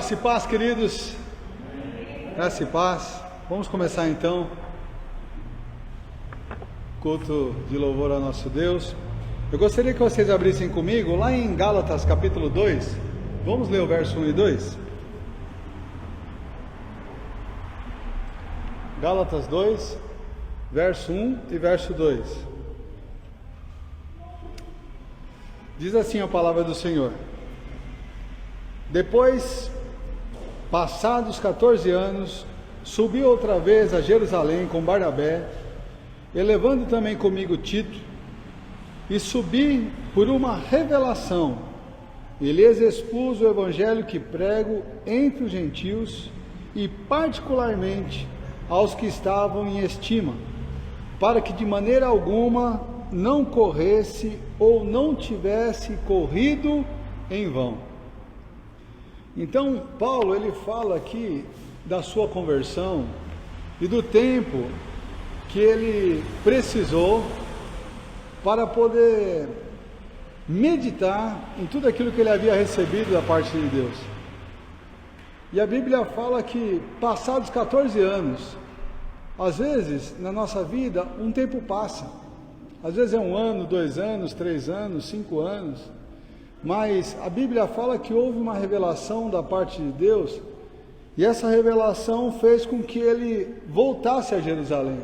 Graça e paz, queridos. Graça e paz. Vamos começar então culto de louvor ao nosso Deus. Eu gostaria que vocês abrissem comigo lá em Gálatas capítulo 2. Vamos ler o verso 1 e 2. Gálatas 2, verso 1 e verso 2. Diz assim a palavra do Senhor: Depois, passados 14 anos, subi outra vez a Jerusalém com Barnabé, e levando também comigo Tito, e subi por uma revelação, e lhes expus o evangelho que prego entre os gentios, e particularmente aos que estavam em estima, para que de maneira alguma não corresse ou não tivesse corrido em vão. Então, Paulo, ele fala aqui da sua conversão e do tempo que ele precisou para poder meditar em tudo aquilo que ele havia recebido da parte de Deus. E a Bíblia fala que, passados 14 anos, às vezes, na nossa vida, um tempo passa. Às vezes é 1 ano, 2 anos, 3 anos, 5 anos. Mas a Bíblia fala que houve uma revelação da parte de Deus, e essa revelação fez com que ele voltasse a Jerusalém.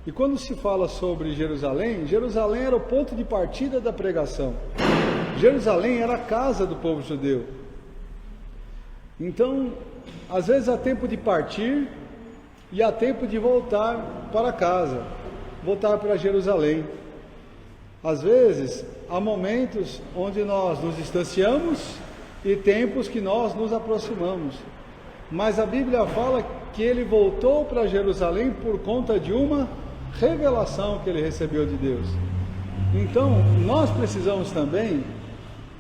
E quando se fala sobre Jerusalém, Jerusalém era o ponto de partida da pregação. Jerusalém era a casa do povo judeu. Então, às vezes há tempo de partir e há tempo de voltar para casa, voltar para Jerusalém. Às vezes, há momentos onde nós nos distanciamos e tempos que nós nos aproximamos. Mas a Bíblia fala que ele voltou para Jerusalém por conta de uma revelação que ele recebeu de Deus. Então, nós precisamos também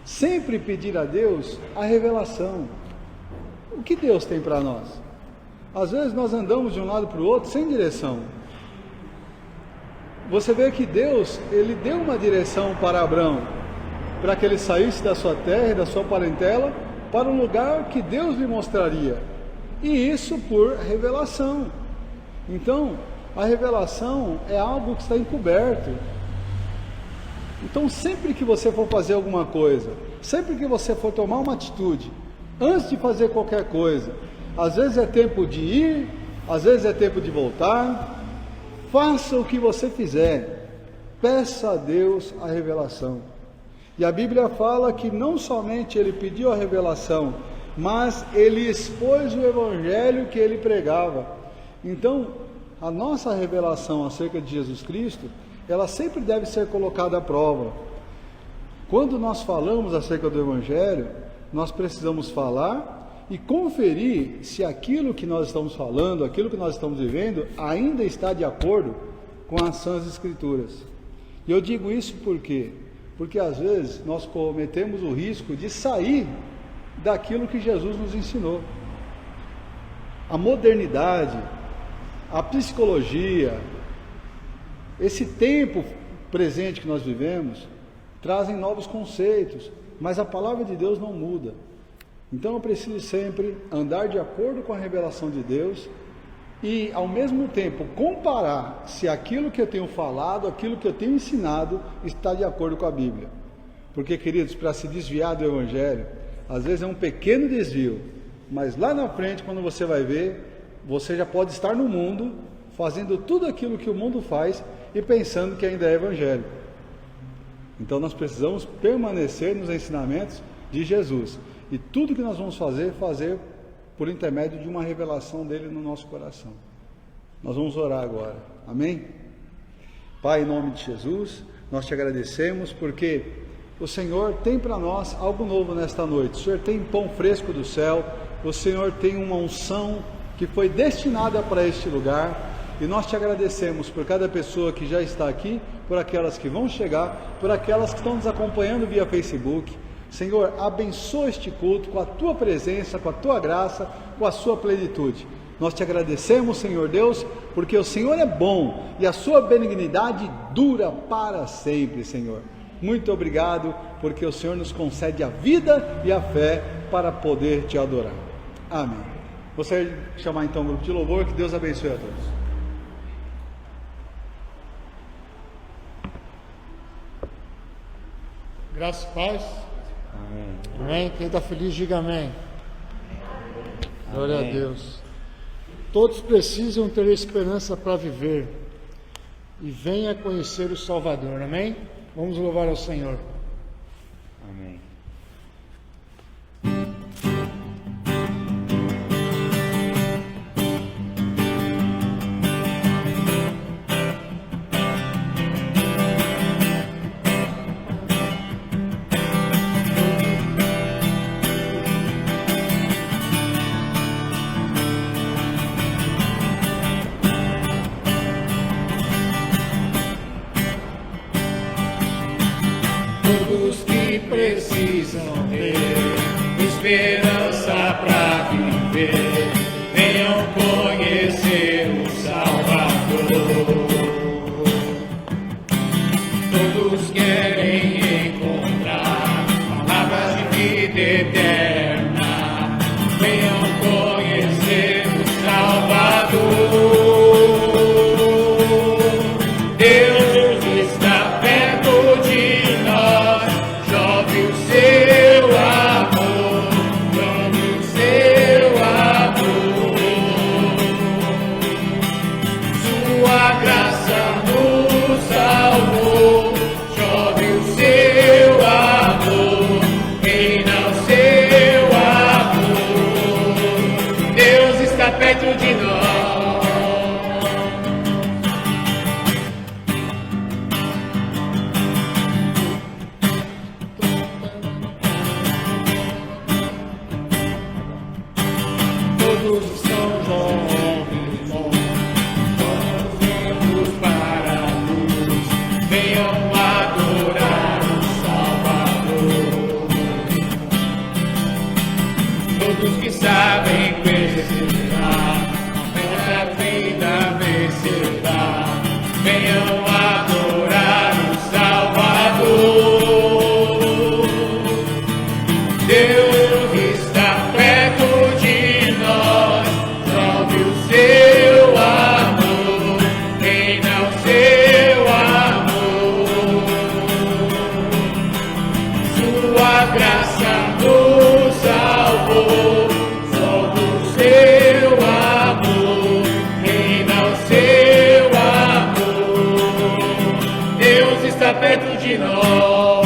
sempre pedir a Deus a revelação. O que Deus tem para nós? Às vezes nós andamos de um lado para o outro sem direção. Você vê que Deus, ele deu uma direção para Abraão, para que ele saísse da sua terra e da sua parentela, para um lugar que Deus lhe mostraria, e isso por revelação. Então, a revelação é algo que está encoberto. Então, sempre que você for fazer alguma coisa, sempre que você for tomar uma atitude, antes de fazer qualquer coisa, às vezes é tempo de ir, às vezes é tempo de voltar, faça o que você fizer, peça a Deus a revelação. E a Bíblia fala que não somente ele pediu a revelação, mas ele expôs o evangelho que ele pregava. Então, a nossa revelação acerca de Jesus Cristo, ela sempre deve ser colocada à prova. Quando nós falamos acerca do evangelho, nós precisamos falar e conferir se aquilo que nós estamos falando, aquilo que nós estamos vivendo, ainda está de acordo com as Sãs Escrituras. E eu digo isso por quê? Porque às vezes nós cometemos o risco de sair daquilo que Jesus nos ensinou. A modernidade, a psicologia, esse tempo presente que nós vivemos, trazem novos conceitos, mas a palavra de Deus não muda. Então eu preciso sempre andar de acordo com a revelação de Deus e, ao mesmo tempo, comparar se aquilo que eu tenho falado, aquilo que eu tenho ensinado, está de acordo com a Bíblia. Porque, queridos, para se desviar do Evangelho, às vezes é um pequeno desvio, mas lá na frente, quando você vai ver, você já pode estar no mundo, fazendo tudo aquilo que o mundo faz e pensando que ainda é Evangelho. Então nós precisamos permanecer nos ensinamentos de Jesus. E tudo que nós vamos fazer por intermédio de uma revelação dele no nosso coração. Nós vamos orar agora. Amém? Pai, em nome de Jesus, nós te agradecemos porque o Senhor tem para nós algo novo nesta noite. O Senhor tem pão fresco do céu. O Senhor tem uma unção que foi destinada para este lugar. E nós te agradecemos por cada pessoa que já está aqui, por aquelas que vão chegar, por aquelas que estão nos acompanhando via Facebook. Senhor, abençoa este culto com a tua presença, com a tua graça, com a sua plenitude. Nós te agradecemos, Senhor Deus, porque o Senhor é bom e a sua benignidade dura para sempre, Senhor. Muito obrigado, porque o Senhor nos concede a vida e a fé para poder te adorar. Amém. Gostaria de chamar então o grupo de louvor, que Deus abençoe a todos. Graças e paz. Amém. Quem está feliz, diga amém. Glória a Deus. Todos precisam ter esperança para viver e venha conhecer o Salvador. Amém? Vamos louvar ao Senhor. Amém. Todos que precisam ter esperança para viver, venham conhecer o Salvador. Todos querem encontrar palavras de vida eterna, venham conhecer o Salvador. Deus está perto de nós, chove o seu amor, chove o seu amor. Sua graça nos salvou, chove o seu amor, reina o seu amor. Deus está perto de nós. Todos estão jovens, todos ventos para a luz, venham adorar o Salvador. Todos que sabem perseverar, essa vida vencerá, venham adorar o Salvador. Deus está perto de nós, chove o seu amor, reina o seu amor. Sua graça nos salvou, chove o seu amor, reina o seu amor. Deus está perto de nós.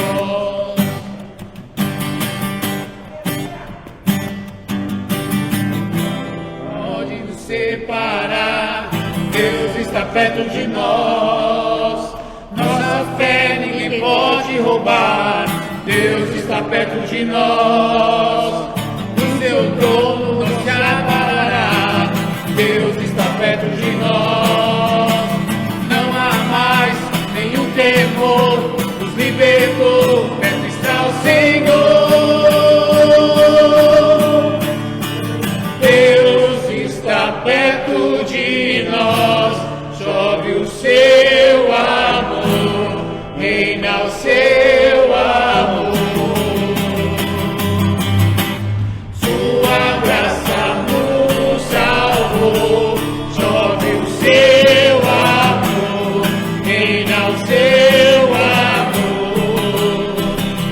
Pode nos separar, Deus está perto de nós. Nossa fé ninguém pode roubar, Deus está perto de nós. O seu trono não se abalará, Deus está perto de nós. Não há mais nenhum temor, nos libertou, perto está o Senhor. Deus está perto de nós, chove o seu amor, reina o seu amor. Sua graça nos salvou, chove o seu amor, reina o seu amor.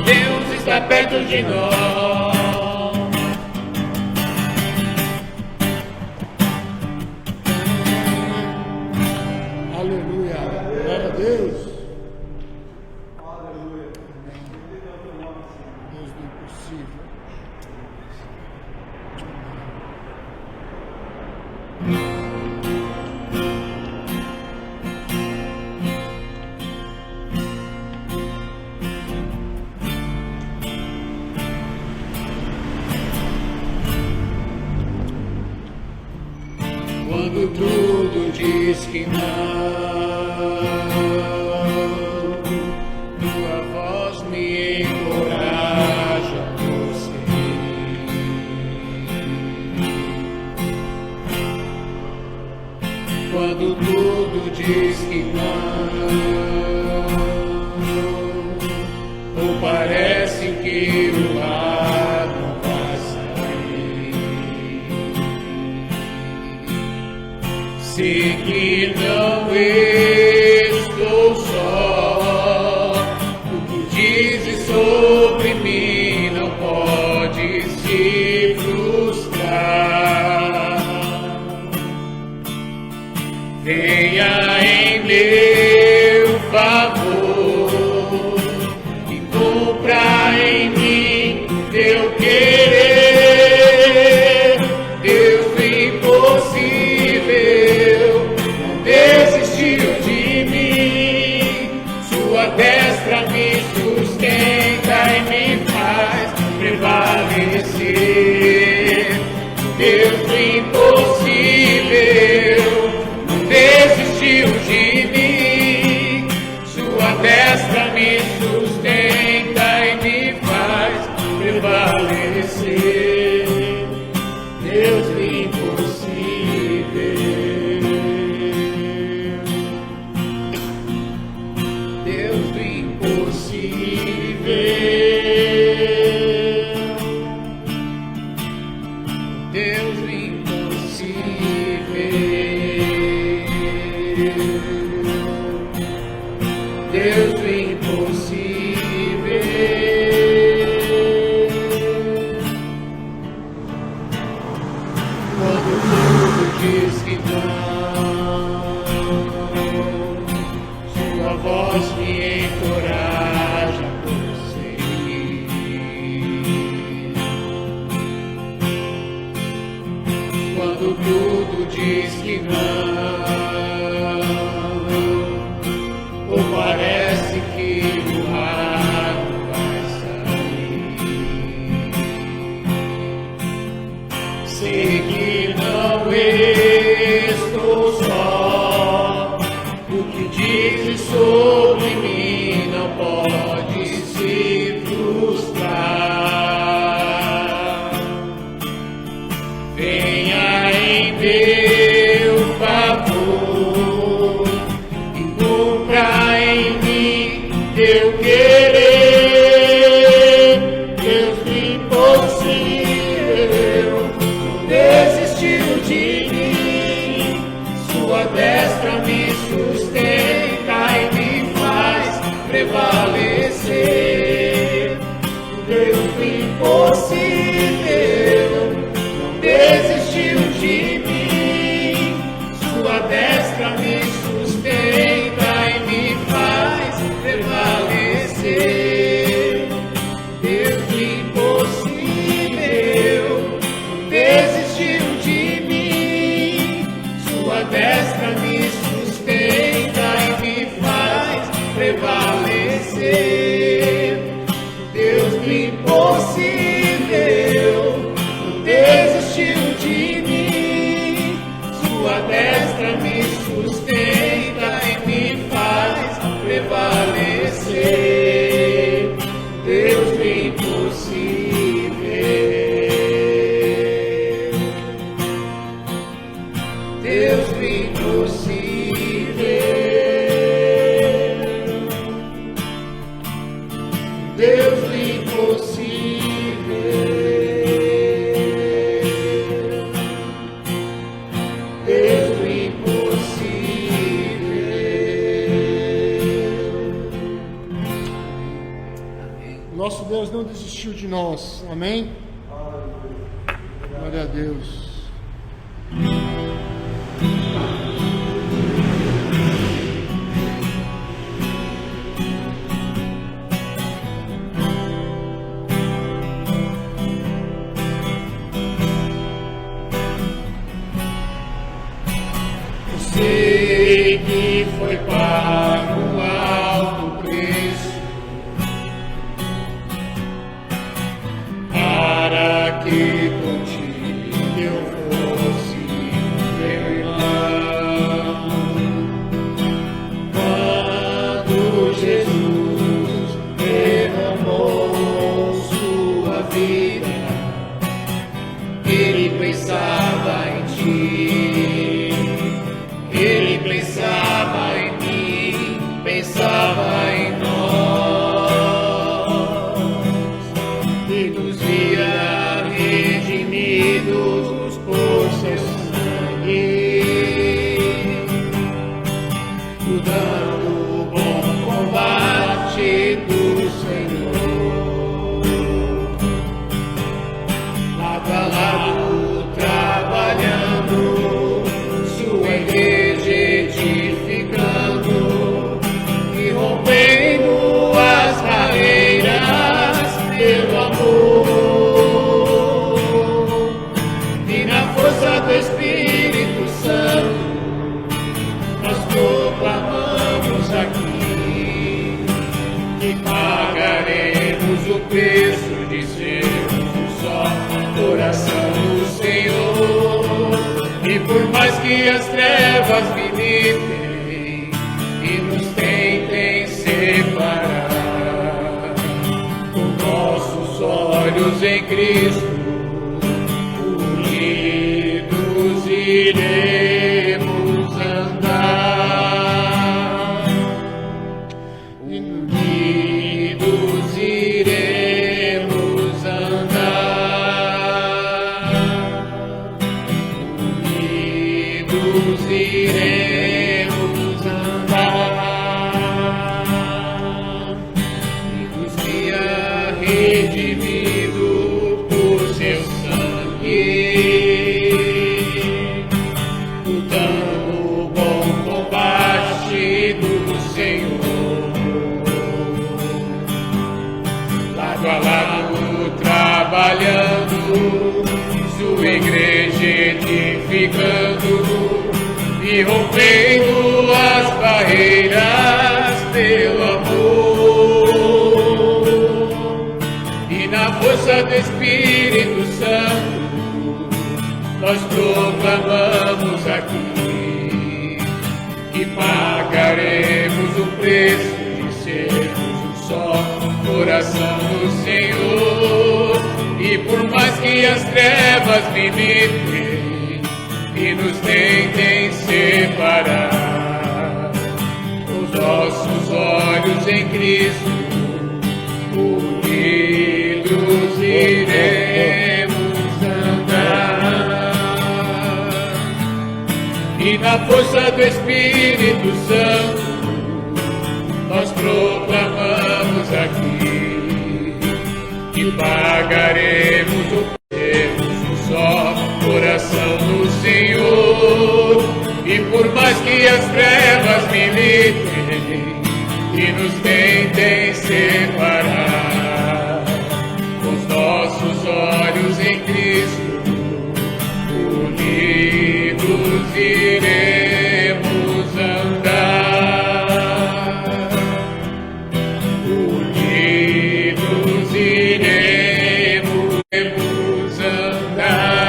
Deus está perto de nós. Aleluia. Glória a Deus. Deus do impossível. Quando tudo diz que não, tua voz me encoraja a prosseguir. Quando tudo diz que não, ou parece que o ar não vai sair. Sua destra me sustenta e me faz prevalecer. Deus do impossível não desistiu de mim. Sua destra me sustenta e me faz prevalecer. Deus do impossível. Deus do impossível. Deus do impossível. Deus do impossível. Quando tudo diz que não, sua voz me encoraja a prosseguir. Quando tudo diz que não, ou parece que o ar não vai sair, sei que não estou só. O que dizes sobre mim não pode se frustrar. Venha em meu favor e cumpra em mim teu querer. Deus do impossível não desistiu de mim. Sua destra me sustenta e me faz prevalecer. Deus do impossível não desistiu de mim. Sua destra me sustenta e me faz prevalecer. Deus do impossível não desistiu de mim. Sua destra me sustenta e me faz prevalecer. Deus do impossível não desistiu de mim. Sua destra me sustenta e me faz prevalecer. Deus do impossível. Deus do impossível. Deus do impossível. Deus do impossível. Nosso Deus não desistiu de nós. Amém? Glória a Deus. Sei que foi pago um alto preço para que contigo eu fosse meu irmão. Quando Jesus derramou sua vida, ele pensava em ti. Ele pensava em mim, e pagaremos o preço de sermos um só coração do Senhor. E por mais que as trevas militem e nos tentem separar, com nossos olhos em Cristo unidos iremos andar, unidos iremos andar, unidos iremos andar, e nos guia redimido por seu sangue, lutando o bom combate do Senhor, lado a lado trabalhando, sua igreja edificando e rompendo as barreiras pelo amor, e na força do Espírito Santo nós proclamamos aqui que pagaremos o preço de sermos um só coração do Senhor. E por mais que as trevas militem e nos tentem separar, os nossos olhos em Cristo unidos iremos andar, e na força do Espírito Santo nós proclamamos aqui que pagaremos o preço um só coração do Senhor. E por mais que as trevas militem e nos tentem separar, com os nossos olhos em Cristo unidos iremos andar, unidos iremos andar.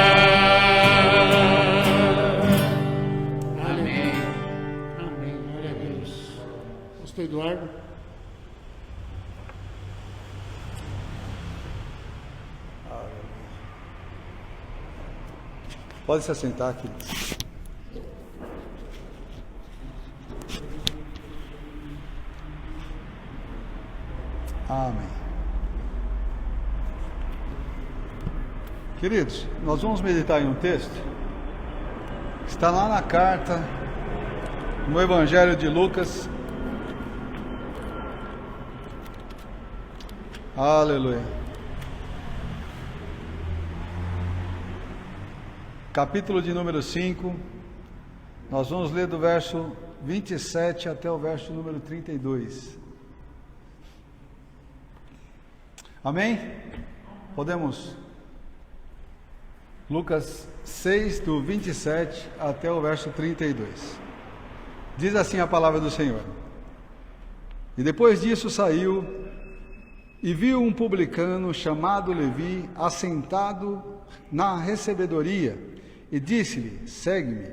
Amém. Amém. Glória a Deus. Pastor Eduardo. Pode se assentar aqui. Amém. Queridos, nós vamos meditar em um texto que está lá na carta, no Evangelho de Lucas. Aleluia. Capítulo de número 5, nós vamos ler do verso 27 até o verso número 32. Amém? Podemos? Lucas 6, do 27 até o verso 32. Diz assim a palavra do Senhor: E depois disso saiu e viu um publicano chamado Levi assentado na recebedoria, e disse-lhe: Segue-me.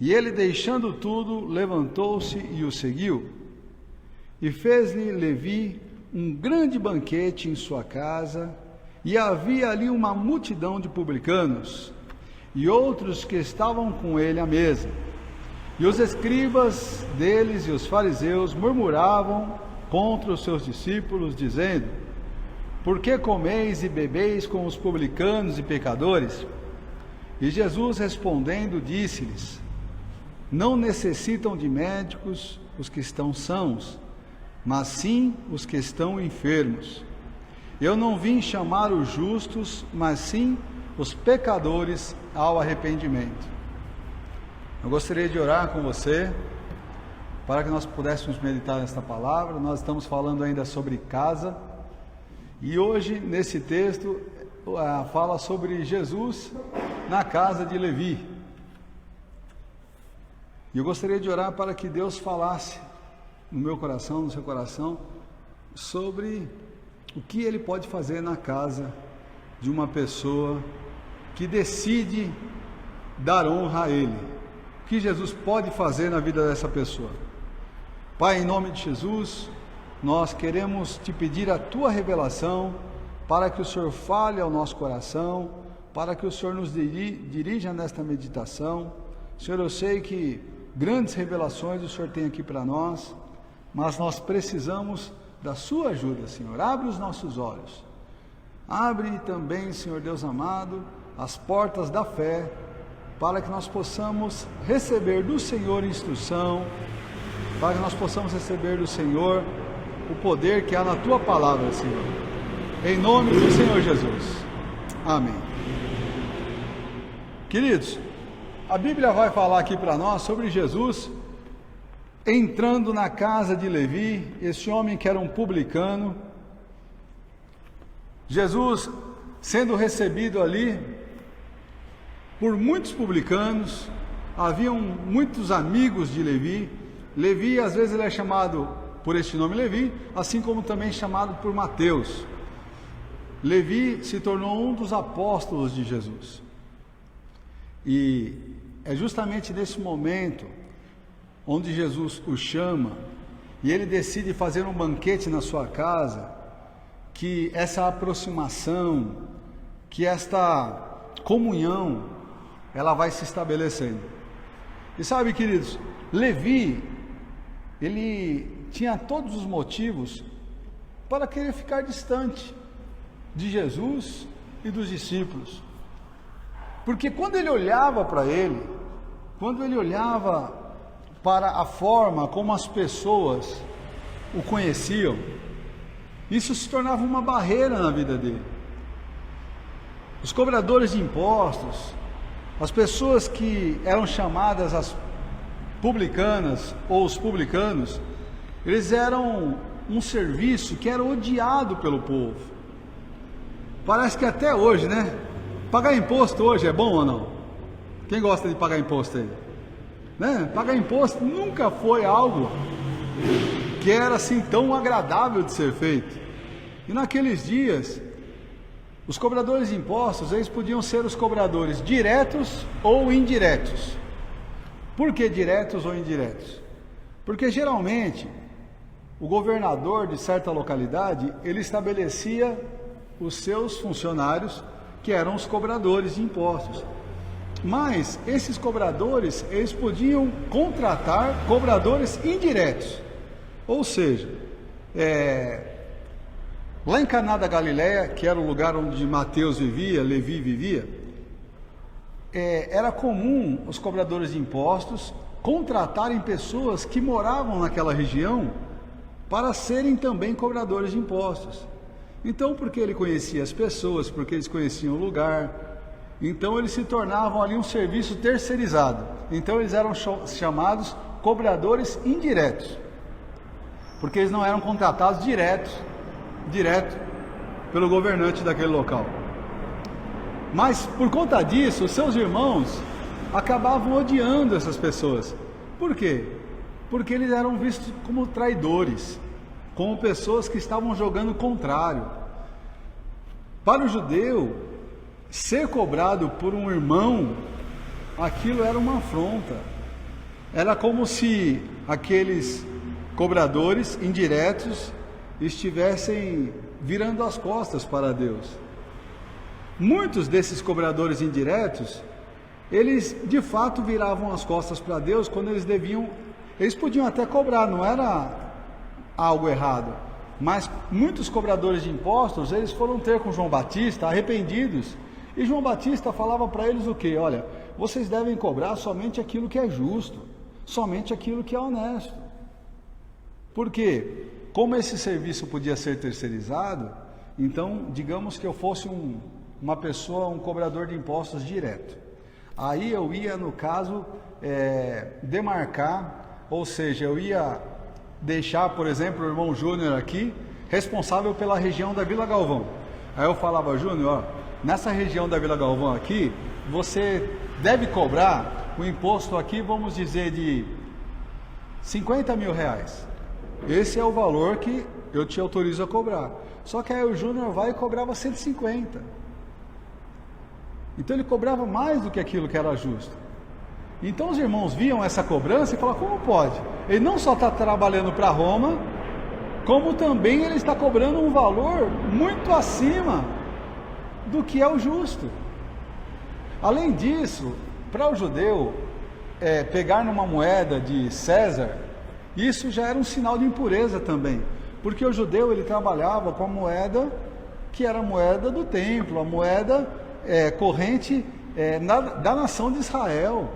E ele, deixando tudo, levantou-se e o seguiu. E fez-lhe Levi um grande banquete em sua casa, e havia ali uma multidão de publicanos e outros que estavam com ele à mesa. E os escribas deles e os fariseus murmuravam contra os seus discípulos, dizendo: Por que comeis e bebeis com os publicanos e pecadores? E Jesus, respondendo, disse-lhes: Não necessitam de médicos os que estão sãos, mas sim os que estão enfermos. Eu não vim chamar os justos, mas sim os pecadores ao arrependimento. Eu gostaria de orar com você, para que nós pudéssemos meditar nesta palavra. Nós estamos falando ainda sobre casa, e hoje, nesse texto, fala sobre Jesus na casa de Levi. E eu gostaria de orar para que Deus falasse no meu coração, no seu coração, sobre o que ele pode fazer na casa de uma pessoa que decide dar honra a ele. O que Jesus pode fazer na vida dessa pessoa? Pai, em nome de Jesus, nós queremos te pedir a tua revelação para que o Senhor fale ao nosso coração, para que o Senhor nos dirija nesta meditação. Senhor, eu sei que grandes revelações o Senhor tem aqui para nós, mas nós precisamos da sua ajuda, Senhor. Abre os nossos olhos. Abre também, Senhor Deus amado, as portas da fé, para que nós possamos receber do Senhor instrução, para que nós possamos receber do Senhor o poder que há na tua palavra, Senhor. Em nome do Senhor Jesus. Amém. Queridos, a Bíblia vai falar aqui para nós sobre Jesus entrando na casa de Levi, esse homem que era um publicano. Jesus sendo recebido ali por muitos publicanos, haviam muitos amigos de Levi. Levi, às vezes ele é chamado por este nome Levi, assim como também chamado por Mateus. Levi se tornou um dos apóstolos de Jesus. E é justamente nesse momento onde Jesus o chama e ele decide fazer um banquete na sua casa, que essa aproximação, que esta comunhão, ela vai se estabelecendo. E sabe, queridos, Levi, ele tinha todos os motivos para querer ficar distante de Jesus e dos discípulos, porque quando ele olhava para ele, quando ele olhava para a forma como as pessoas o conheciam, isso se tornava uma barreira na vida dele. Os cobradores de impostos, as pessoas que eram chamadas as publicanas ou os publicanos, eles eram um serviço que era odiado pelo povo. Parece que até hoje, né? Pagar imposto hoje é bom ou não? Quem gosta de pagar imposto aí? Né? Pagar imposto nunca foi algo que era assim tão agradável de ser feito. E naqueles dias, os cobradores de impostos, eles podiam ser os cobradores diretos ou indiretos. Por que diretos ou indiretos? Porque geralmente o governador de certa localidade, ele estabelecia os seus funcionários, que eram os cobradores de impostos. Mas esses cobradores, eles podiam contratar cobradores indiretos. Ou seja, lá em Caná da Galileia, que era o lugar onde Mateus vivia, Levi vivia, era comum os cobradores de impostos contratarem pessoas que moravam naquela região para serem também cobradores de impostos. Então, porque ele conhecia as pessoas, porque eles conheciam o lugar, então eles se tornavam ali um serviço terceirizado. Então eles eram chamados cobradores indiretos, porque eles não eram contratados direto pelo governante daquele local. Mas por conta disso, os seus irmãos acabavam odiando essas pessoas. Por quê? Porque eles eram vistos como traidores, como pessoas que estavam jogando contrário. Para o judeu, ser cobrado por um irmão, aquilo era uma afronta. Era como se aqueles cobradores indiretos estivessem virando as costas para Deus. Muitos desses cobradores indiretos, eles de fato viravam as costas para Deus quando eles podiam até cobrar, não era algo errado, mas muitos cobradores de impostos, eles foram ter com João Batista arrependidos, e João Batista falava para eles o quê? Olha, vocês devem cobrar somente aquilo que é justo, somente aquilo que é honesto. Porque, como esse serviço podia ser terceirizado, então, digamos que eu fosse uma pessoa, um cobrador de impostos direto. Aí eu ia, no caso, demarcar, ou seja, eu ia deixar, por exemplo, o irmão Júnior aqui, responsável pela região da Vila Galvão. Aí eu falava, Júnior, nessa região da Vila Galvão aqui, você deve cobrar o imposto aqui, vamos dizer, de 50 mil reais. Esse é o valor que eu te autorizo a cobrar. Só que aí o Júnior vai e cobrava 150. Então ele cobrava mais do que aquilo que era justo. Então os irmãos viam essa cobrança e falavam, como pode? Ele não só está trabalhando para Roma, como também ele está cobrando um valor muito acima do que é o justo. Além disso, para o judeu, pegar numa moeda de César, isso já era um sinal de impureza também, porque o judeu ele trabalhava com a moeda que era a moeda do templo, a moeda corrente da nação de Israel.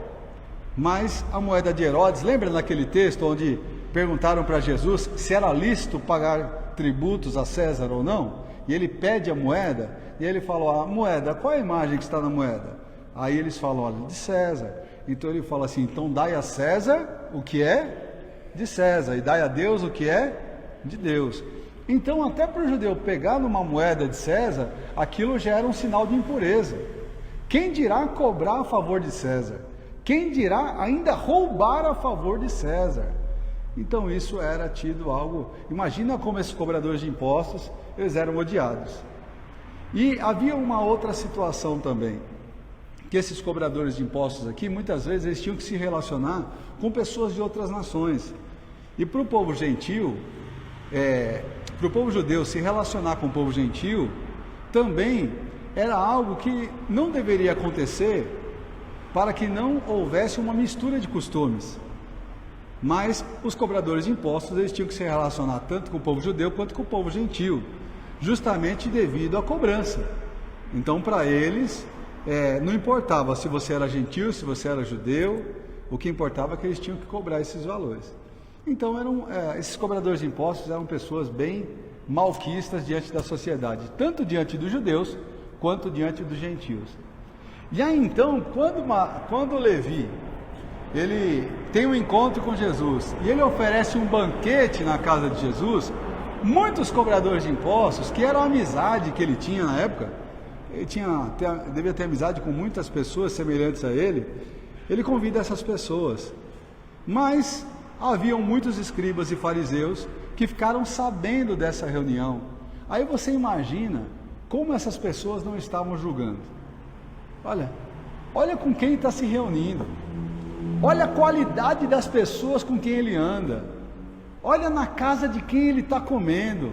Mas a moeda de Herodes, lembra naquele texto onde perguntaram para Jesus se era lícito pagar tributos a César ou não? E ele pede a moeda, e ele falou, a moeda, qual é a imagem que está na moeda? Aí eles falam, olha, de César. Então ele fala assim, então dai a César o que é de César, e dai a Deus o que é de Deus. Então até para o judeu pegar numa moeda de César, aquilo já era um sinal de impureza. Quem dirá cobrar a favor de César? Quem dirá ainda roubar a favor de César? Então isso era tido algo... Imagina como esses cobradores de impostos, eles eram odiados. E havia uma outra situação também, que esses cobradores de impostos aqui, muitas vezes eles tinham que se relacionar com pessoas de outras nações. E para o povo gentil, para o povo judeu se relacionar com o povo gentil, também era algo que não deveria acontecer, para que não houvesse uma mistura de costumes. Mas os cobradores de impostos, eles tinham que se relacionar tanto com o povo judeu quanto com o povo gentil, justamente devido à cobrança. Então para eles, não importava se você era gentil, se você era judeu, o que importava é que eles tinham que cobrar esses valores. Então esses cobradores de impostos eram pessoas bem malquistas diante da sociedade, tanto diante dos judeus, quanto diante dos gentios. E aí então, quando Levi, ele tem um encontro com Jesus, e ele oferece um banquete na casa de Jesus, muitos cobradores de impostos, que era a amizade que ele tinha na época, ele devia ter amizade com muitas pessoas semelhantes a ele convida essas pessoas. Mas haviam muitos escribas e fariseus que ficaram sabendo dessa reunião. Aí você imagina como essas pessoas não estavam julgando. Olha com quem está se reunindo, olha a qualidade das pessoas com quem ele anda, olha na casa de quem ele está comendo.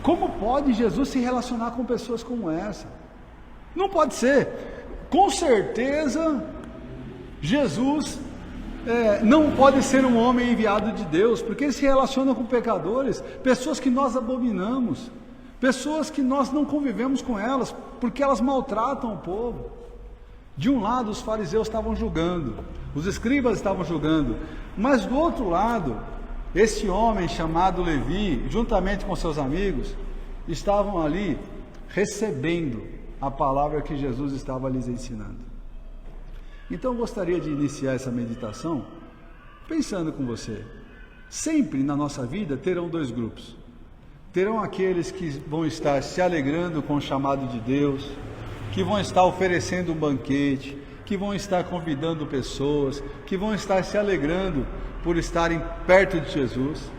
Como pode Jesus se relacionar com pessoas como essa? Não pode ser. Com certeza Jesus não pode ser um homem enviado de Deus, porque ele se relaciona com pecadores, pessoas que nós abominamos, pessoas que nós não convivemos com elas, porque elas maltratam o povo. De um lado os fariseus estavam julgando, os escribas estavam julgando, mas do outro lado, esse homem chamado Levi, juntamente com seus amigos, estavam ali recebendo a palavra que Jesus estava lhes ensinando. Então eu gostaria de iniciar essa meditação pensando com você. Sempre na nossa vida terão dois grupos. Terão aqueles que vão estar se alegrando com o chamado de Deus, que vão estar oferecendo um banquete, que vão estar convidando pessoas, que vão estar se alegrando por estarem perto de Jesus.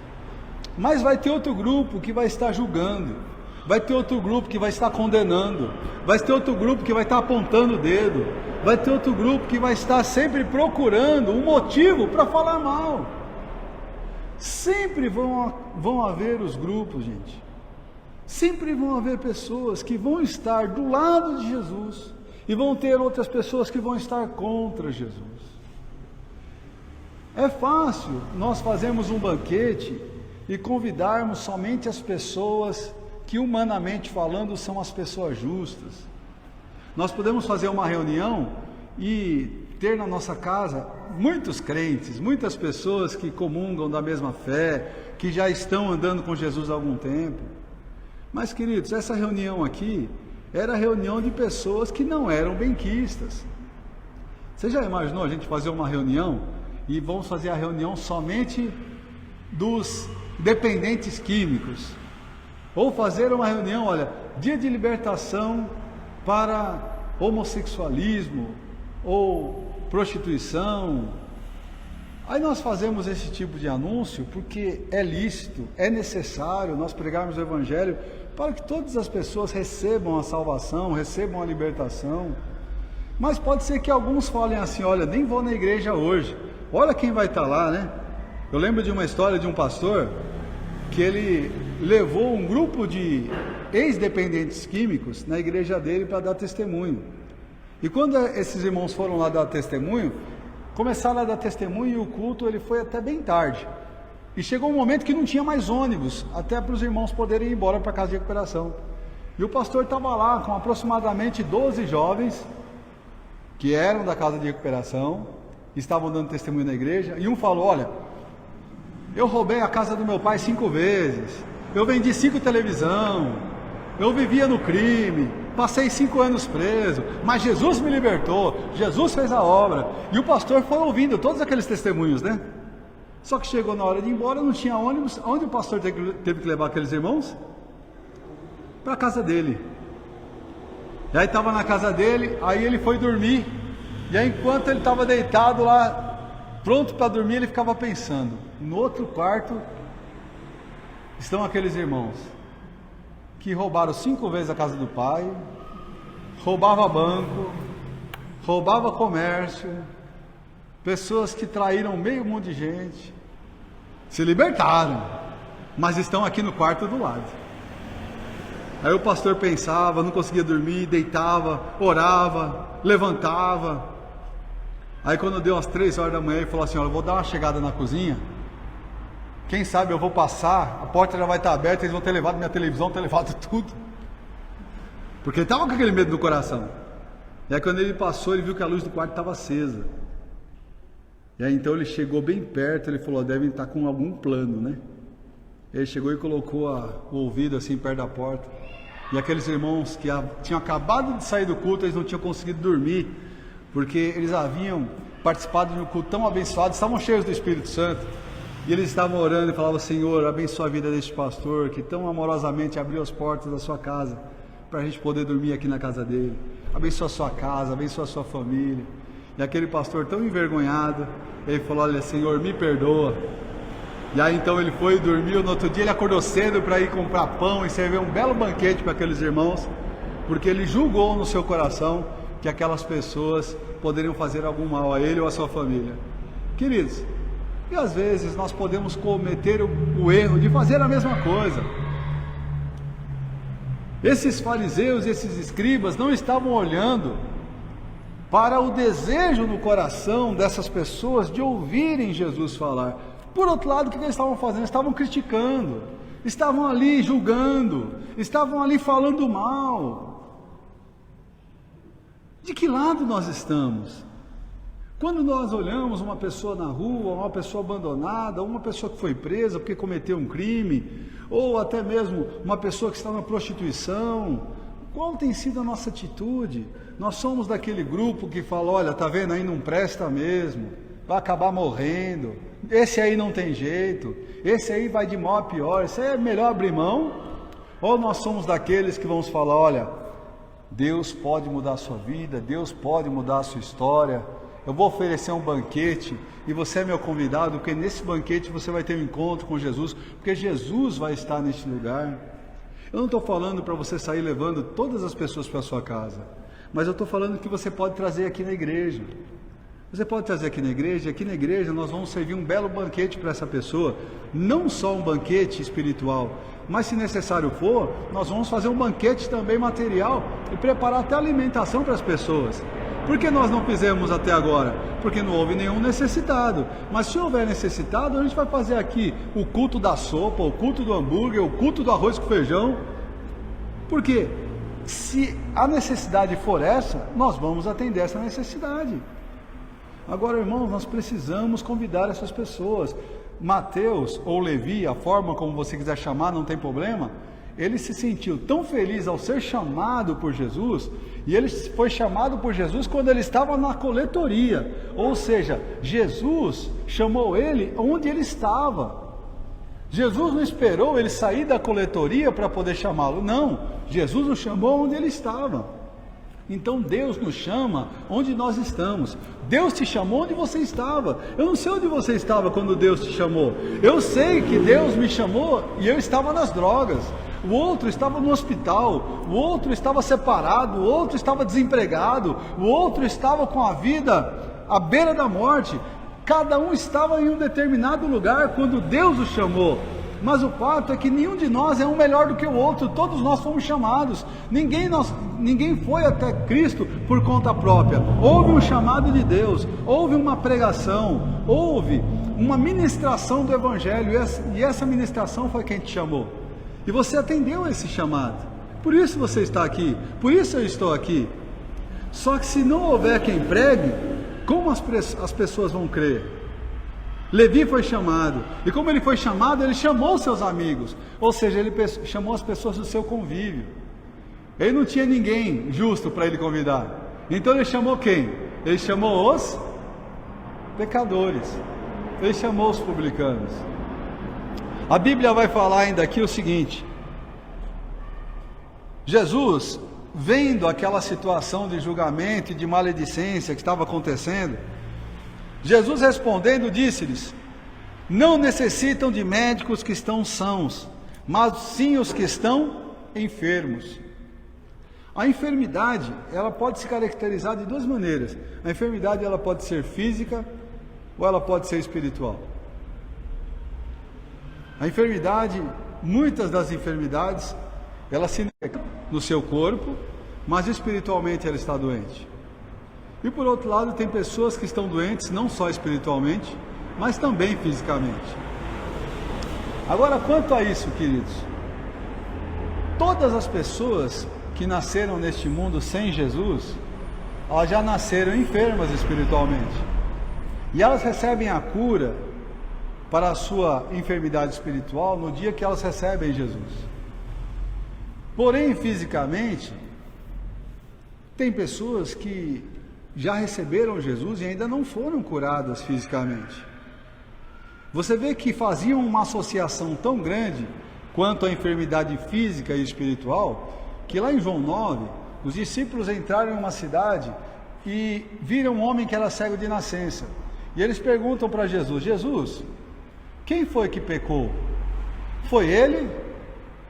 Mas vai ter outro grupo que vai estar julgando, vai ter outro grupo que vai estar condenando, vai ter outro grupo que vai estar apontando o dedo, vai ter outro grupo que vai estar sempre procurando um motivo para falar mal. Sempre vão haver os grupos, gente. Sempre vão haver pessoas que vão estar do lado de Jesus e vão ter outras pessoas que vão estar contra Jesus. É fácil nós fazermos um banquete e convidarmos somente as pessoas que, humanamente falando, são as pessoas justas. Nós podemos fazer uma reunião e ter na nossa casa muitos crentes, muitas pessoas que comungam da mesma fé, que já estão andando com Jesus há algum tempo. Mas, queridos, essa reunião aqui era reunião de pessoas que não eram benquistas. Você já imaginou a gente fazer uma reunião e vamos fazer a reunião somente dos dependentes químicos? Ou fazer uma reunião, dia de libertação para homossexualismo ou prostituição, Aí nós fazemos esse tipo de anúncio porque é lícito, é necessário nós pregarmos o Evangelho para que todas as pessoas recebam a salvação, recebam a libertação. Mas pode ser que alguns falem assim, olha, nem vou na igreja hoje, olha quem vai estar lá, né? Eu lembro de uma história de um pastor que ele levou um grupo de ex-dependentes químicos na igreja dele para dar testemunho. E quando esses irmãos foram lá dar testemunho, começaram a dar testemunho e o culto ele foi até bem tarde. E chegou um momento que não tinha mais ônibus, até para os irmãos poderem ir embora para a casa de recuperação. E o pastor estava lá com aproximadamente 12 jovens, que eram da casa de recuperação, estavam dando testemunho na igreja, e um falou, olha, eu roubei a casa do meu pai 5 vezes, eu vendi 5 televisão, eu vivia no crime, passei 5 anos preso, mas Jesus me libertou, Jesus fez a obra. E o pastor foi ouvindo todos aqueles testemunhos, né? Só que chegou na hora de ir embora, não tinha ônibus. Onde o pastor teve que levar aqueles irmãos? Para a casa dele. E aí estava na casa dele, aí ele foi dormir. E aí enquanto ele estava deitado lá, pronto para dormir, ele ficava pensando, no outro quarto estão aqueles irmãos que roubaram 5 vezes a casa do pai, roubava banco, roubava comércio, pessoas que traíram meio mundo de gente, se libertaram, mas estão aqui no quarto do lado. Aí o pastor pensava, não conseguia dormir, deitava, orava, levantava. Aí quando deu umas 3 horas da manhã, ele falou assim, olha, eu vou dar uma chegada na cozinha, quem sabe eu vou passar, a porta já vai estar aberta, eles vão ter levado minha televisão, ter levado tudo. Porque ele estava com aquele medo no coração. E aí quando ele passou, ele viu que a luz do quarto estava acesa. E aí então ele chegou bem perto, ele falou, devem estar com algum plano, né? Ele chegou e colocou o ouvido assim perto da porta. E aqueles irmãos que tinham acabado de sair do culto, eles não tinham conseguido dormir, porque eles haviam participado de um culto tão abençoado, estavam cheios do Espírito Santo. E eles estavam orando e falavam, Senhor, abençoa a vida deste pastor, que tão amorosamente abriu as portas da sua casa, para a gente poder dormir aqui na casa dele. Abençoa a sua casa, abençoa a sua família. E aquele pastor tão envergonhado, ele falou, olha, Senhor, me perdoa. E aí então ele foi e dormiu. No outro dia ele acordou cedo para ir comprar pão e servir um belo banquete para aqueles irmãos, porque ele julgou no seu coração que aquelas pessoas poderiam fazer algum mal a ele ou a sua família. Queridos, e às vezes nós podemos cometer o erro de fazer a mesma coisa. Esses fariseus, esses escribas não estavam olhando para o desejo no coração dessas pessoas de ouvirem Jesus falar. Por outro lado, o que eles estavam fazendo? Estavam criticando, estavam ali julgando, estavam ali falando mal. De que lado nós estamos? Quando nós olhamos uma pessoa na rua, uma pessoa abandonada, uma pessoa que foi presa porque cometeu um crime, ou até mesmo uma pessoa que está na prostituição, qual tem sido a nossa atitude? Nós somos daquele grupo que fala, olha, tá vendo aí, não presta mesmo, vai acabar morrendo, esse aí não tem jeito, esse aí vai de mal a pior, esse aí é melhor abrir mão? Ou nós somos daqueles que vamos falar, olha, Deus pode mudar a sua vida, Deus pode mudar a sua história, eu vou oferecer um banquete e você é meu convidado, porque nesse banquete você vai ter um encontro com Jesus, porque Jesus vai estar neste lugar. Eu não estou falando para você sair levando todas as pessoas para a sua casa, mas eu estou falando que você pode trazer aqui na igreja. Você pode trazer aqui na igreja nós vamos servir um belo banquete para essa pessoa, não só um banquete espiritual, mas se necessário for, nós vamos fazer um banquete também material e preparar até alimentação para as pessoas. Por que nós não fizemos até agora? Porque não houve nenhum necessitado. Mas se houver necessitado, a gente vai fazer aqui o culto da sopa, o culto do hambúrguer, o culto do arroz com feijão. Por quê? Se a necessidade for essa, nós vamos atender essa necessidade. Agora, irmãos, nós precisamos convidar essas pessoas. Mateus ou Levi, a forma como você quiser chamar, não tem problema. Ele se sentiu tão feliz ao ser chamado por Jesus, e ele foi chamado por Jesus quando ele estava na coletoria, ou seja, Jesus chamou ele onde ele estava. Jesus não esperou ele sair da coletoria para poder chamá-lo, não, Jesus o chamou onde ele estava. Então Deus nos chama onde nós estamos. Deus te chamou onde você estava. Eu não sei onde você estava quando Deus te chamou. Eu sei que Deus me chamou e eu estava nas drogas. O outro estava no hospital, o outro estava separado, o outro estava desempregado, o outro estava com a vida à beira da morte. Cada um estava em um determinado lugar quando Deus o chamou. Mas o fato é que nenhum de nós é um melhor do que o outro. Todos nós fomos chamados. Ninguém foi até Cristo por conta própria. Houve um chamado de Deus, houve uma pregação, houve uma ministração do Evangelho, e essa ministração foi quem te chamou. E você atendeu a esse chamado. Por isso você está aqui, por isso eu estou aqui. Só que se não houver quem pregue, como as pessoas vão crer? Levi foi chamado, e como ele foi chamado, ele chamou seus amigos, ou seja, ele chamou as pessoas do seu convívio. Ele não tinha ninguém justo para ele convidar, então ele chamou quem? Ele chamou os pecadores, ele chamou os publicanos. A Bíblia vai falar ainda aqui o seguinte: Jesus, vendo aquela situação de julgamento e de maledicência que estava acontecendo, Jesus respondendo disse-lhes: não necessitam de médicos que estão sãos, mas sim os que estão enfermos. A enfermidade, ela pode se caracterizar de duas maneiras. A enfermidade, ela pode ser física ou ela pode ser espiritual. A enfermidade, muitas das enfermidades, elas se negam no seu corpo, mas espiritualmente ela está doente. E por outro lado, tem pessoas que estão doentes, não só espiritualmente, mas também fisicamente. Agora, quanto a isso, queridos, todas as pessoas que nasceram neste mundo sem Jesus, elas já nasceram enfermas espiritualmente. E elas recebem a cura para a sua enfermidade espiritual no dia que elas recebem Jesus. Porém, fisicamente, tem pessoas que já receberam Jesus e ainda não foram curadas fisicamente. Você vê que faziam uma associação tão grande quanto à enfermidade física e espiritual, que lá em João 9, os discípulos entraram em uma cidade e viram um homem que era cego de nascença. E eles perguntam para Jesus: Jesus, quem foi que pecou? Foi ele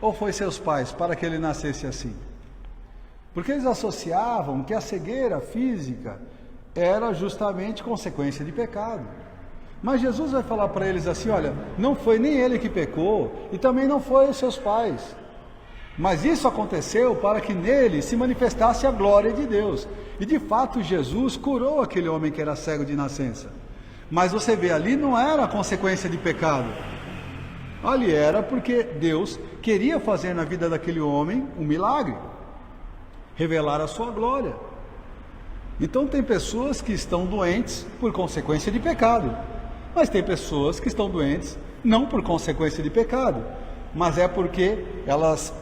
ou foi seus pais para que ele nascesse assim? Porque eles associavam que a cegueira física era justamente consequência de pecado. Mas Jesus vai falar para eles assim: olha, não foi nem ele que pecou e também não foi os seus pais. Mas isso aconteceu para que nele se manifestasse a glória de Deus. E de fato Jesus curou aquele homem que era cego de nascença. Mas você vê, ali não era a consequência de pecado. Ali era porque Deus queria fazer na vida daquele homem um milagre, revelar a sua glória. Então tem pessoas que estão doentes por consequência de pecado, mas tem pessoas que estão doentes não por consequência de pecado, mas é porque elas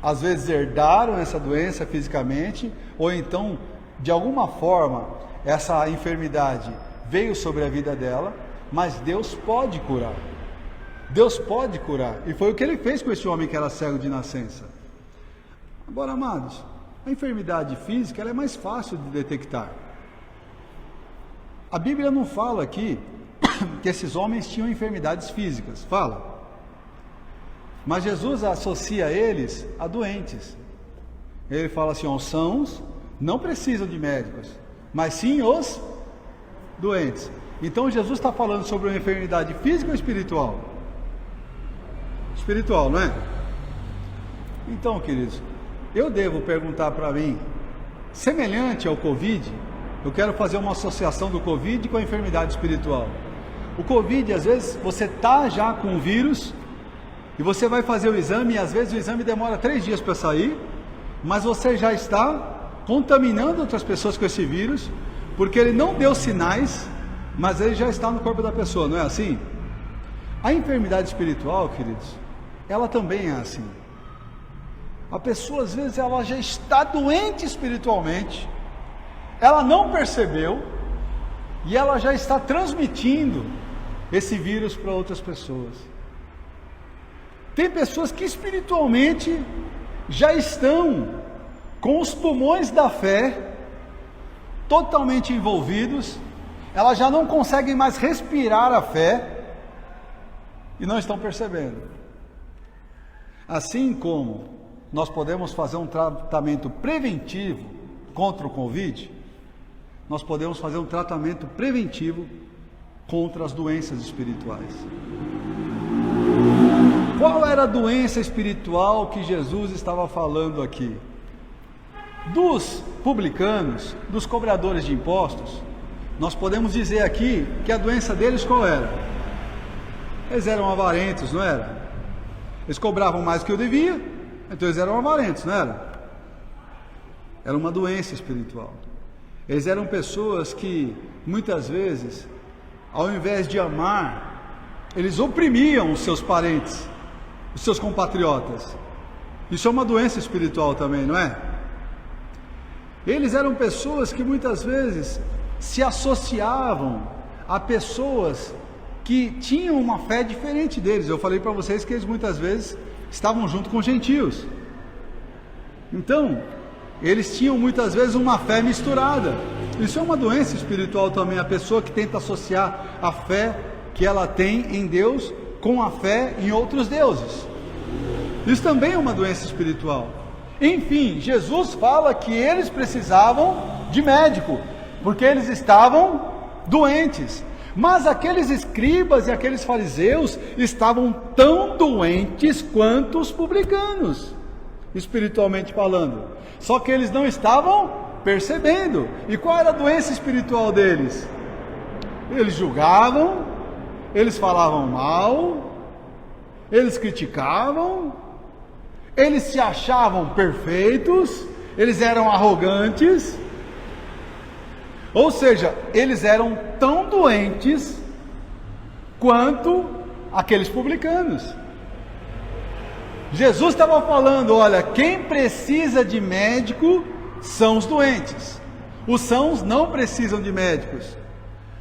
às vezes herdaram essa doença fisicamente, ou então de alguma forma essa enfermidade veio sobre a vida dela, mas Deus pode curar. Deus pode curar, e foi o que ele fez com esse homem que era cego de nascença. Agora, amados, a enfermidade física ela é mais fácil de detectar. A Bíblia não fala aqui que esses homens tinham enfermidades físicas, fala. Mas Jesus associa eles a doentes. Ele fala assim: os sãos não precisam de médicos, mas sim os doentes. Então Jesus está falando sobre uma enfermidade física ou espiritual? Espiritual, não é? Então, queridos, eu devo perguntar para mim, semelhante ao Covid, eu quero fazer uma associação do Covid com a enfermidade espiritual. O Covid, às vezes, você está já com o vírus, e você vai fazer o exame, e às vezes o exame demora 3 dias para sair, mas você já está contaminando outras pessoas com esse vírus, porque ele não deu sinais, mas ele já está no corpo da pessoa, não é assim? A enfermidade espiritual, queridos, ela também é assim. A pessoa, às vezes, ela já está doente espiritualmente, ela não percebeu, e ela já está transmitindo esse vírus para outras pessoas. Tem pessoas que espiritualmente já estão com os pulmões da fé totalmente envolvidos, elas já não conseguem mais respirar a fé e não estão percebendo. Assim como nós podemos fazer um tratamento preventivo contra o Covid, nós podemos fazer um tratamento preventivo contra as doenças espirituais. Qual era a doença espiritual que Jesus estava falando aqui? Dos publicanos, dos cobradores de impostos, nós podemos dizer aqui que a doença deles qual era? Eles eram avarentos, não era? Eles cobravam mais do que eu devia, então eles eram avarentos, não era? Era uma doença espiritual. Eles eram pessoas que, muitas vezes, ao invés de amar, eles oprimiam os seus parentes, os seus compatriotas. Isso é uma doença espiritual também, não é? Eles eram pessoas que muitas vezes se associavam a pessoas que tinham uma fé diferente deles. Eu falei para vocês que eles muitas vezes estavam junto com gentios. Então, eles tinham muitas vezes uma fé misturada. Isso é uma doença espiritual também, a pessoa que tenta associar a fé que ela tem em Deus com a fé em outros deuses. Isso também é uma doença espiritual. Enfim, Jesus fala que eles precisavam de médico, porque eles estavam doentes. Mas aqueles escribas e aqueles fariseus estavam tão doentes quanto os publicanos, espiritualmente falando. Só que eles não estavam percebendo. E qual era a doença espiritual deles? Eles julgavam, eles falavam mal, eles criticavam, eles se achavam perfeitos, eles eram arrogantes. Ou seja, eles eram tão doentes quanto aqueles publicanos. Jesus estava falando, olha, quem precisa de médico são os doentes. Os sãos não precisam de médicos.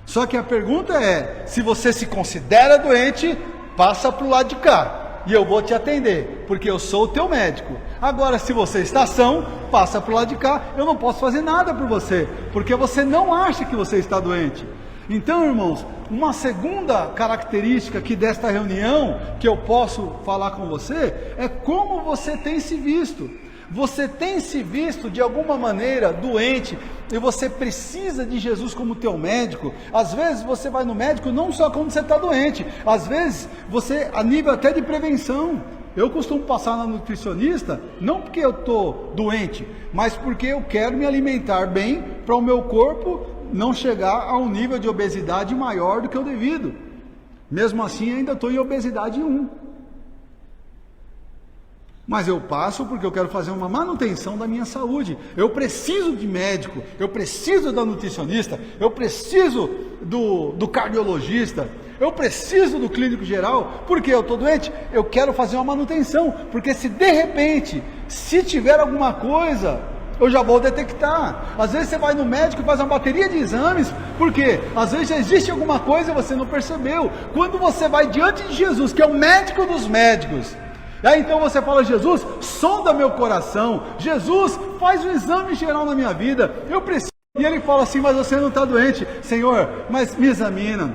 Só que a pergunta é, se você se considera doente, passa para o lado de cá e eu vou te atender, porque eu sou o teu médico. Agora, se você está são, passa para o lado de cá, eu não posso fazer nada por você, porque você não acha que você está doente. Então, irmãos, uma segunda característica aqui desta reunião, que eu posso falar com você, é como você tem se visto. Você tem se visto de alguma maneira doente e você precisa de Jesus como teu médico. Às vezes você vai no médico não só quando você está doente, às vezes você, a nível até de prevenção. Eu costumo passar na nutricionista, não porque eu estou doente, mas porque eu quero me alimentar bem para o meu corpo não chegar a um nível de obesidade maior do que o devido. Mesmo assim ainda estou em obesidade 1. Mas eu passo porque eu quero fazer uma manutenção da minha saúde. Eu preciso de médico, eu preciso da nutricionista, eu preciso do cardiologista, eu preciso do clínico geral. Porque eu estou doente, eu quero fazer uma manutenção. Porque se de repente, se tiver alguma coisa, eu já vou detectar. Às vezes você vai no médico e faz uma bateria de exames, porque às vezes já existe alguma coisa e você não percebeu. Quando você vai diante de Jesus, que é o médico dos médicos, aí então você fala, Jesus, sonda meu coração, Jesus, faz um exame geral na minha vida, eu preciso. E ele fala assim, mas você não está doente. Senhor, mas me examina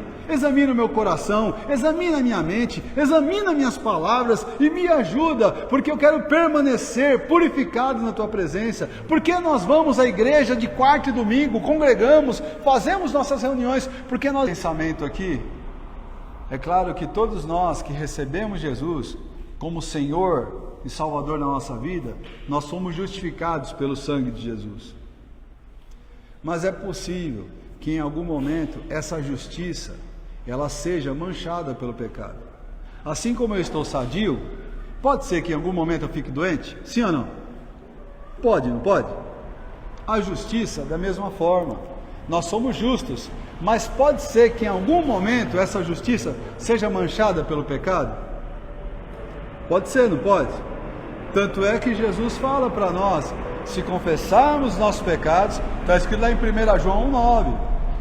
o meu coração, examina a minha mente, examina minhas palavras e me ajuda, porque eu quero permanecer purificado na tua presença. Porque nós vamos à igreja de quarta e domingo, congregamos, fazemos nossas reuniões, porque nós... Pensamento aqui, é claro que todos nós que recebemos Jesus como Senhor e Salvador na nossa vida, nós somos justificados pelo sangue de Jesus. Mas é possível que em algum momento essa justiça, ela seja manchada pelo pecado. Assim como eu estou sadio, pode ser que em algum momento eu fique doente? Sim ou não? Pode, não pode? A justiça, da mesma forma. Nós somos justos, mas pode ser que em algum momento essa justiça seja manchada pelo pecado? Pode ser, não pode? Tanto é que Jesus fala para nós, se confessarmos nossos pecados, está escrito lá em 1 João 1,9,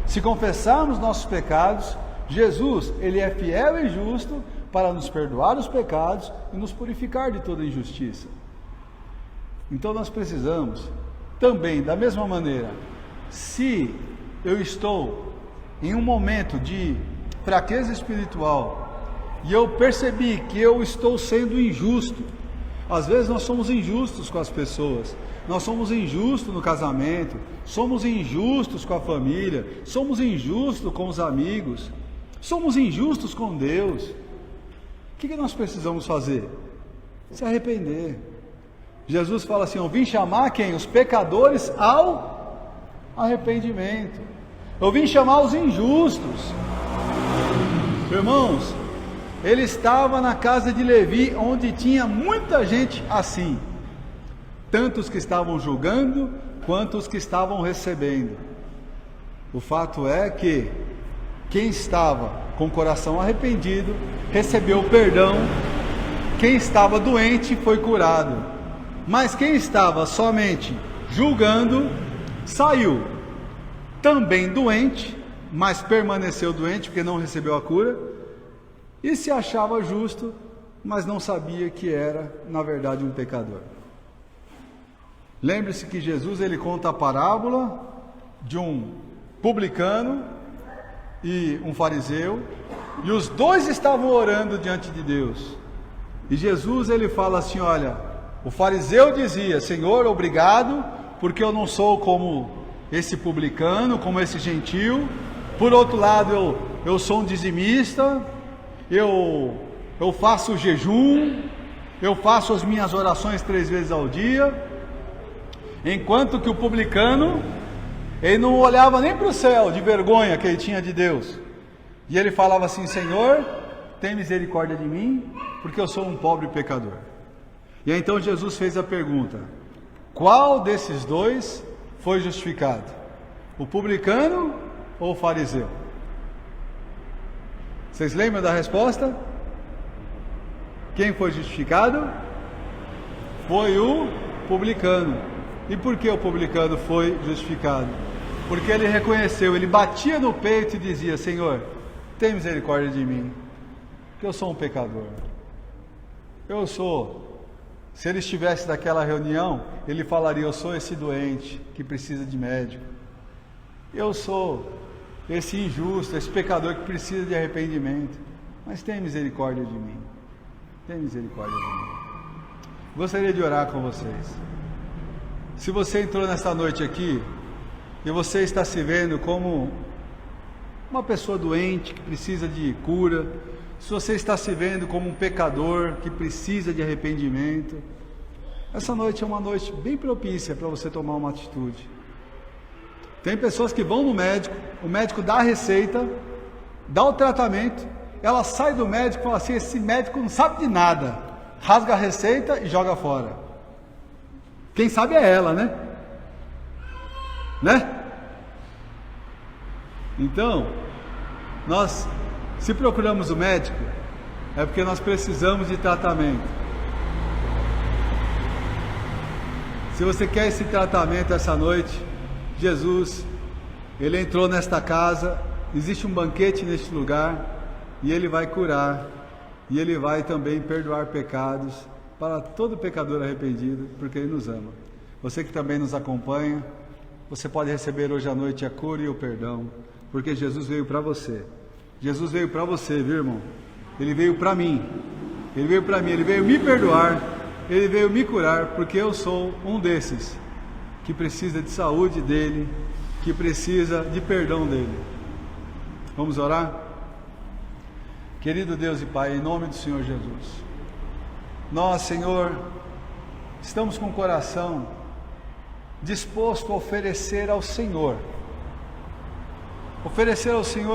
se confessarmos nossos pecados, Jesus, Ele é fiel e justo para nos perdoar os pecados e nos purificar de toda injustiça. Então nós precisamos também, da mesma maneira, se eu estou em um momento de fraqueza espiritual e eu percebi que eu estou sendo injusto, às vezes nós somos injustos com as pessoas, nós somos injustos no casamento, somos injustos com a família, somos injustos com os amigos, somos injustos com Deus. O que nós precisamos fazer? Se arrepender. Jesus fala assim: eu vim chamar quem? Os pecadores ao arrependimento. Eu vim chamar os injustos. Irmãos, ele estava na casa de Levi, onde tinha muita gente assim, tanto os que estavam julgando, quanto os que estavam recebendo. O fato é que quem estava com o coração arrependido, recebeu perdão, quem estava doente foi curado, mas quem estava somente julgando, saiu também doente, mas permaneceu doente, porque não recebeu a cura, e se achava justo, mas não sabia que era, na verdade, um pecador. Lembre-se que Jesus, ele conta a parábola de um publicano e um fariseu, e os dois estavam orando diante de Deus, e Jesus, ele fala assim: olha, o fariseu dizia: Senhor, obrigado, porque eu não sou como esse publicano, como esse gentil. Por outro lado, eu sou um dizimista, eu faço jejum, eu faço as minhas orações 3 vezes ao dia, enquanto que o publicano, ele não olhava nem para o céu, de vergonha que ele tinha de Deus, e ele falava assim: Senhor, tem misericórdia de mim, porque eu sou um pobre pecador. E aí, então Jesus fez a pergunta: qual desses dois foi justificado? O publicano ou o fariseu? Vocês lembram da resposta? Quem foi justificado? Foi o publicano. E por que o publicano foi justificado? Porque ele reconheceu, ele batia no peito e dizia: Senhor, tem misericórdia de mim, que eu sou um pecador. Se ele estivesse naquela reunião, ele falaria: eu sou esse doente que precisa de médico, eu sou esse injusto, esse pecador que precisa de arrependimento, mas tem misericórdia de mim, tem misericórdia de mim. Gostaria de orar com vocês. Se você entrou nesta noite aqui e você está se vendo como uma pessoa doente que precisa de cura, se você está se vendo como um pecador que precisa de arrependimento, essa noite é uma noite bem propícia para você tomar uma atitude. Tem pessoas que vão no médico, o médico dá a receita, dá o tratamento, ela sai do médico e fala assim: esse médico não sabe de nada, rasga a receita e joga fora. Quem sabe é ela, né? Então, se procuramos o médico, é porque nós precisamos de tratamento. Se você quer esse tratamento essa noite, Jesus, ele entrou nesta casa, existe um banquete neste lugar, e ele vai curar, e ele vai também perdoar pecados para todo pecador arrependido, porque ele nos ama. Você que também nos acompanha, você pode receber hoje à noite a cura e o perdão, porque Jesus veio para você. Jesus veio para você, viu, irmão? Ele veio para mim, ele veio para mim, ele veio me perdoar, ele veio me curar, porque eu sou um desses que precisa de saúde dele, que precisa de perdão dele. Vamos orar? Querido Deus e Pai, em nome do Senhor Jesus, nós, Senhor, estamos com o coração disposto a oferecer ao Senhor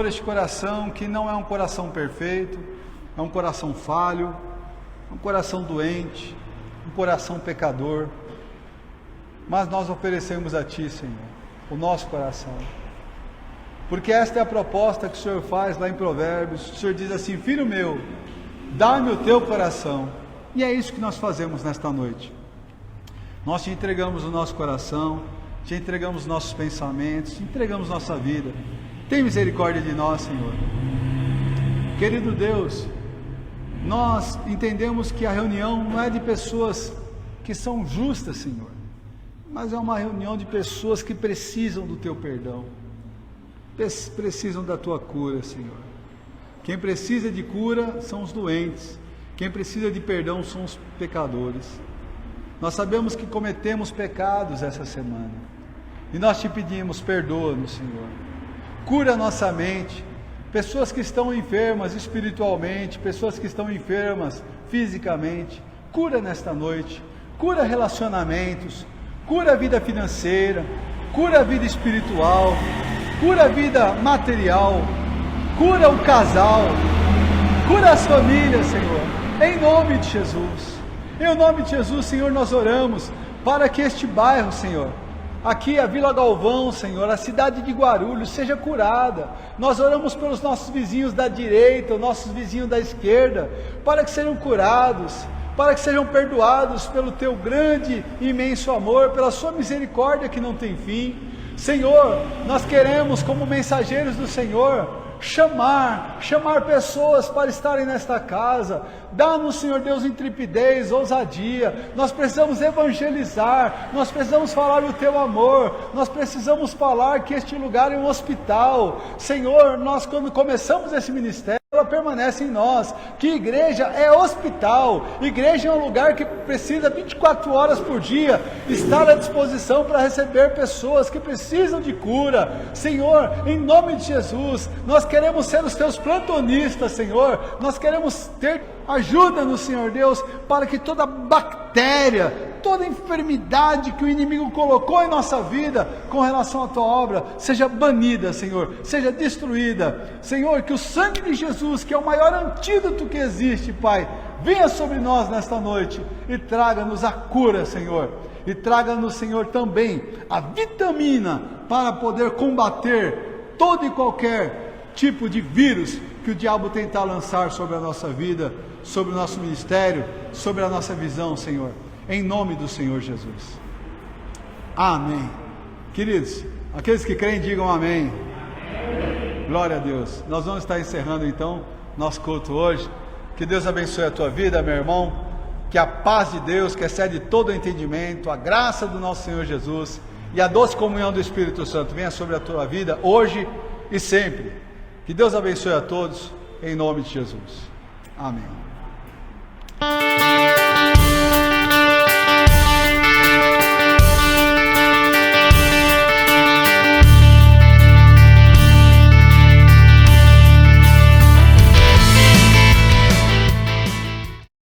este coração que não é um coração perfeito, é um coração falho, um coração doente, um coração pecador, mas nós oferecemos a Ti, Senhor, o nosso coração, porque esta é a proposta que o Senhor faz lá em Provérbios. O Senhor diz assim: filho meu, dá-me o teu coração, e é isso que nós fazemos nesta noite. Nós te entregamos o nosso coração, te entregamos os nossos pensamentos, te entregamos nossa vida. Tem misericórdia de nós, Senhor. Querido Deus, nós entendemos que a reunião não é de pessoas que são justas, Senhor, mas é uma reunião de pessoas que precisam do Teu perdão, precisam da Tua cura, Senhor. Quem precisa de cura são os doentes, quem precisa de perdão são os pecadores. Nós sabemos que cometemos pecados essa semana, e nós Te pedimos, perdoa-nos, Senhor. Cura nossa mente, pessoas que estão enfermas espiritualmente, pessoas que estão enfermas fisicamente, cura nesta noite, cura relacionamentos, cura a vida financeira, cura a vida espiritual, cura a vida material, cura o casal, cura as famílias, Senhor, em nome de Jesus. Em nome de Jesus, Senhor, nós oramos para que este bairro, Senhor, aqui a Vila Galvão, Senhor, a cidade de Guarulhos seja curada. Nós oramos pelos nossos vizinhos da direita, os nossos vizinhos da esquerda, para que sejam curados, para que sejam perdoados pelo Teu grande e imenso amor, pela Sua misericórdia que não tem fim. Senhor, nós queremos, como mensageiros do Senhor, chamar pessoas para estarem nesta casa. Dá-nos, Senhor Deus, intrepidez, ousadia. Nós precisamos evangelizar, nós precisamos falar o Teu amor, nós precisamos falar que este lugar é um hospital. Senhor, nós quando começamos esse ministério, ela permanece em nós, que igreja é hospital, igreja é um lugar que precisa 24 horas por dia estar à disposição para receber pessoas que precisam de cura. Senhor, em nome de Jesus, nós queremos ser os Teus plantonistas, Senhor, nós queremos ter, ajuda-nos, Senhor Deus, para que toda bactéria, toda enfermidade que o inimigo colocou em nossa vida com relação à Tua obra, seja banida, Senhor, seja destruída. Senhor, que o sangue de Jesus, que é o maior antídoto que existe, Pai, venha sobre nós nesta noite e traga-nos a cura, Senhor, e traga-nos, Senhor, também a vitamina para poder combater todo e qualquer tipo de vírus que o diabo tentar lançar sobre a nossa vida, sobre o nosso ministério, sobre a nossa visão, Senhor, em nome do Senhor Jesus. Amém. Queridos, aqueles que creem, digam amém. Glória a Deus. Nós vamos estar encerrando então nosso culto hoje. Que Deus abençoe a tua vida, meu irmão. Que a paz de Deus, que excede todo o entendimento, a graça do nosso Senhor Jesus e a doce comunhão do Espírito Santo venha sobre a tua vida hoje e sempre. Que Deus abençoe a todos, em nome de Jesus. Amém.